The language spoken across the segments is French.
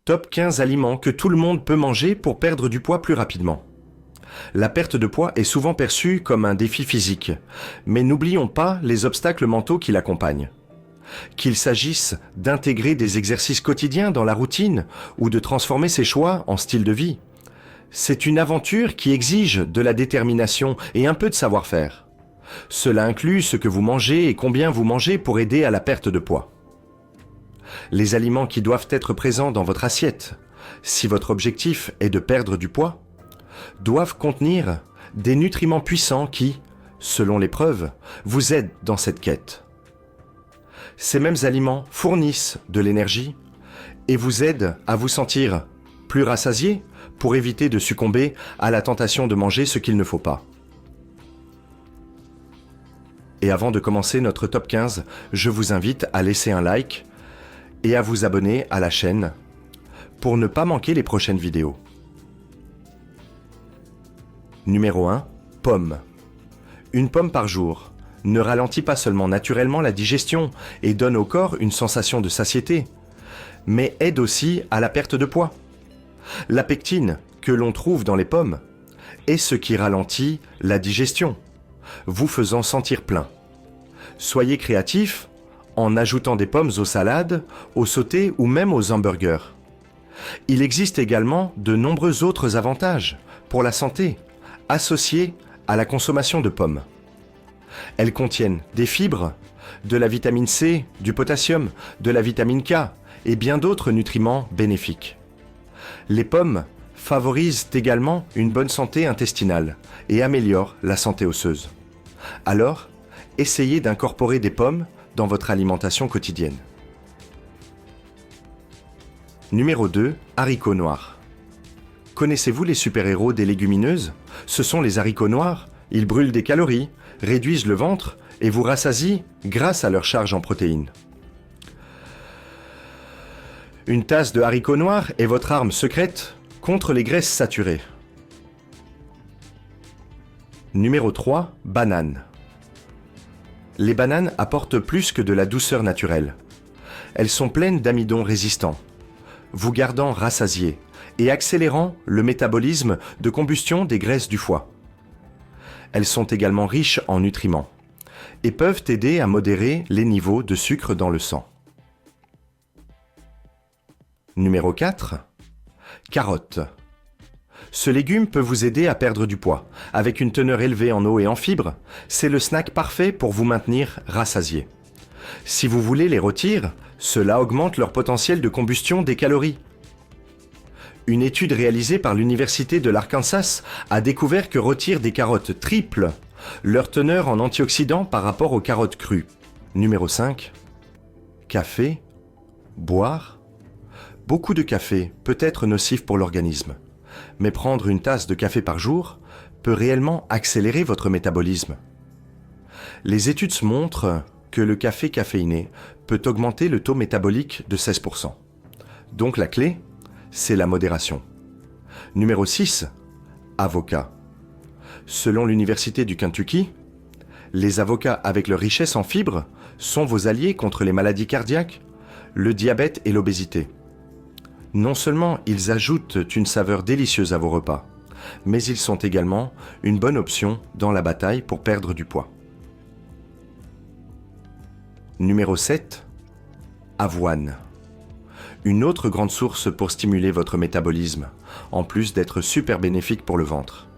Top 15 aliments que tout le monde peut manger pour perdre du poids plus rapidement. La perte de poids est souvent perçue comme un défi physique, mais n'oublions pas les obstacles mentaux qui l'accompagnent. Qu'il s'agisse d'intégrer des exercices quotidiens dans la routine ou de transformer ses choix en style de vie, c'est une aventure qui exige de la détermination et un peu de savoir-faire. Cela inclut ce que vous mangez et combien vous mangez pour aider à la perte de poids. Les aliments qui doivent être présents dans votre assiette, si votre objectif est de perdre du poids, doivent contenir des nutriments puissants qui, selon les preuves, vous aident dans cette quête. Ces mêmes aliments fournissent de l'énergie et vous aident à vous sentir plus rassasié pour éviter de succomber à la tentation de manger ce qu'il ne faut pas. Et avant de commencer notre top 15, je vous invite à laisser un like et à vous abonner à la chaîne pour ne pas manquer les prochaines vidéos. Numéro 1. Pomme. Une pomme par jour ne ralentit pas seulement naturellement la digestion et donne au corps une sensation de satiété, mais aide aussi à la perte de poids. La pectine que l'on trouve dans les pommes est ce qui ralentit la digestion, vous faisant sentir plein. Soyez créatif en ajoutant des pommes aux salades, aux sautés ou même aux hamburgers. Il existe également de nombreux autres avantages pour la santé associés à la consommation de pommes. Elles contiennent des fibres, de la vitamine C, du potassium, de la vitamine K et bien d'autres nutriments bénéfiques. Les pommes favorisent également une bonne santé intestinale et améliorent la santé osseuse. Alors, essayez d'incorporer des pommes dans votre alimentation quotidienne. Numéro 2. Haricots noirs. Connaissez-vous les super-héros des légumineuses? Ce sont les haricots noirs. Ils brûlent des calories, réduisent le ventre et vous rassasient grâce à leur charge en protéines. Une tasse de haricots noirs est votre arme secrète contre les graisses saturées. Numéro 3. Banane. Les bananes apportent plus que de la douceur naturelle. Elles sont pleines d'amidon résistants, vous gardant rassasié et accélérant le métabolisme de combustion des graisses du foie. Elles sont également riches en nutriments et peuvent aider à modérer les niveaux de sucre dans le sang. Numéro 4. Carottes. Ce légume peut vous aider à perdre du poids. Avec une teneur élevée en eau et en fibres, c'est le snack parfait pour vous maintenir rassasié. Si vous voulez les rôtir, cela augmente leur potentiel de combustion des calories. Une étude réalisée par l'Université de l'Arkansas a découvert que rôtir des carottes triple leur teneur en antioxydants par rapport aux carottes crues. Numéro 5. Café. Boire. Beaucoup de café peut être nocif pour l'organisme, mais prendre une tasse de café par jour peut réellement accélérer votre métabolisme. Les études montrent que le café caféiné peut augmenter le taux métabolique de 16%. Donc la clé, c'est la modération. Numéro 6. Avocat. Selon l'Université du Kentucky, les avocats avec leur richesse en fibres sont vos alliés contre les maladies cardiaques, le diabète et l'obésité. Non seulement ils ajoutent une saveur délicieuse à vos repas, mais ils sont également une bonne option dans la bataille pour perdre du poids. Numéro 7. Avoine. Une autre grande source pour stimuler votre métabolisme, en plus d'être super bénéfique pour le ventre.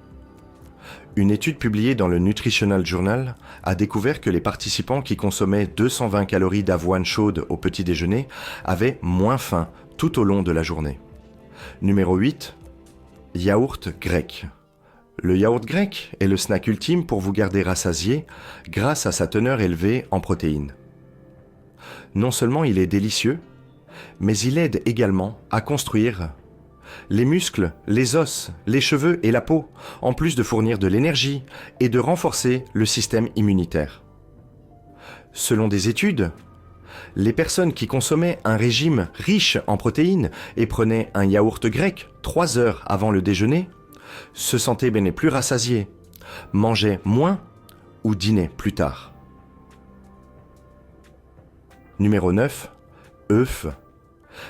Une étude publiée dans le Nutritional Journal a découvert que les participants qui consommaient 220 calories d'avoine chaude au petit déjeuner avaient moins faim tout au long de la journée. Numéro 8. Yaourt grec. Le yaourt grec est le snack ultime pour vous garder rassasié grâce à sa teneur élevée en protéines. Non seulement il est délicieux, mais il aide également à construire les muscles, les os, les cheveux et la peau, en plus de fournir de l'énergie et de renforcer le système immunitaire. Selon des études, les personnes qui consommaient un régime riche en protéines et prenaient un yaourt grec 3 heures avant le déjeuner se sentaient bien plus rassasiées, mangeaient moins ou dînaient plus tard. Numéro 9. œufs.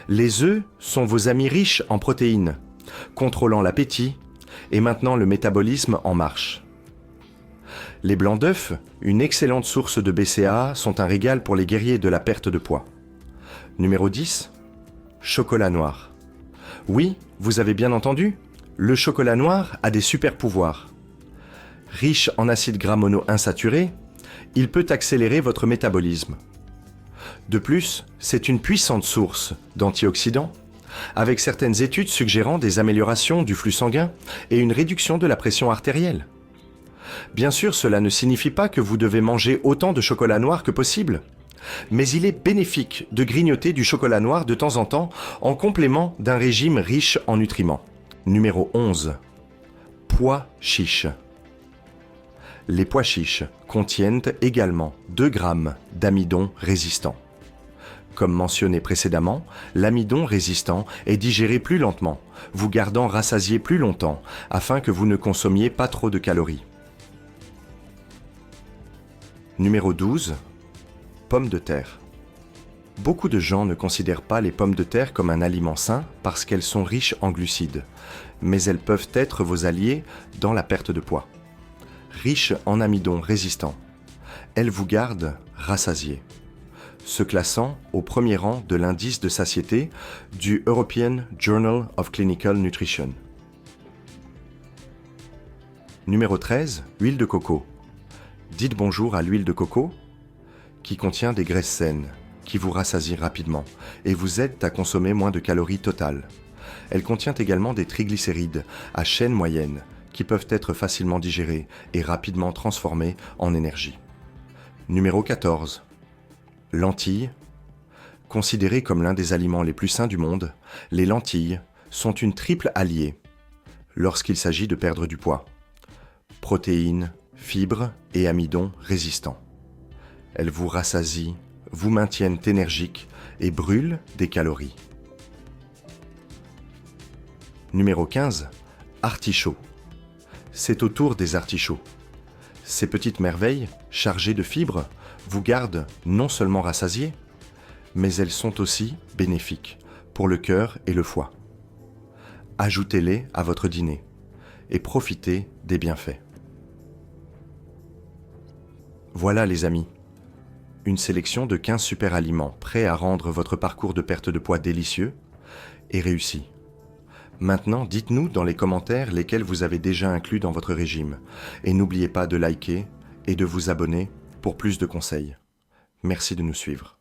Les œufs sont vos amis riches en protéines, contrôlant l'appétit et maintenant le métabolisme en marche. Les blancs d'œufs, une excellente source de BCAA, sont un régal pour les guerriers de la perte de poids. Numéro 10. Chocolat noir. Oui, vous avez bien entendu, le chocolat noir a des super pouvoirs. Riche en acides gras monoinsaturés, il peut accélérer votre métabolisme. De plus, c'est une puissante source d'antioxydants, avec certaines études suggérant des améliorations du flux sanguin et une réduction de la pression artérielle. Bien sûr, cela ne signifie pas que vous devez manger autant de chocolat noir que possible, mais il est bénéfique de grignoter du chocolat noir de temps en temps en complément d'un régime riche en nutriments. Numéro 11. Pois chiches. Les pois chiches contiennent également 2 grammes d'amidon résistant. Comme mentionné précédemment, l'amidon résistant est digéré plus lentement, vous gardant rassasié plus longtemps afin que vous ne consommiez pas trop de calories. Numéro 12. Pommes de terre. Beaucoup de gens ne considèrent pas les pommes de terre comme un aliment sain parce qu'elles sont riches en glucides, mais elles peuvent être vos alliés dans la perte de poids. Riches en amidon résistant, elles vous gardent rassasié, se classant au premier rang de l'indice de satiété du European Journal of Clinical Nutrition. Numéro 13. Huile de coco. Dites bonjour à l'huile de coco, qui contient des graisses saines, qui vous rassasient rapidement et vous aident à consommer moins de calories totales. Elle contient également des triglycérides à chaîne moyenne, qui peuvent être facilement digérés et rapidement transformés en énergie. Numéro 14. Lentilles. Considérées comme l'un des aliments les plus sains du monde, les lentilles sont une triple alliée lorsqu'il s'agit de perdre du poids. Protéines, fibres et amidon résistants. Elles vous rassasient, vous maintiennent énergique et brûlent des calories. Numéro 15. Artichauts. C'est au tour des artichauts. Ces petites merveilles, chargées de fibres, vous gardent non seulement rassasiés, mais elles sont aussi bénéfiques pour le cœur et le foie. Ajoutez-les à votre dîner et profitez des bienfaits. Voilà les amis, une sélection de 15 super aliments prêts à rendre votre parcours de perte de poids délicieux et réussi. Maintenant, dites-nous dans les commentaires lesquels vous avez déjà inclus dans votre régime. Et n'oubliez pas de liker et de vous abonner pour plus de conseils. Merci de nous suivre.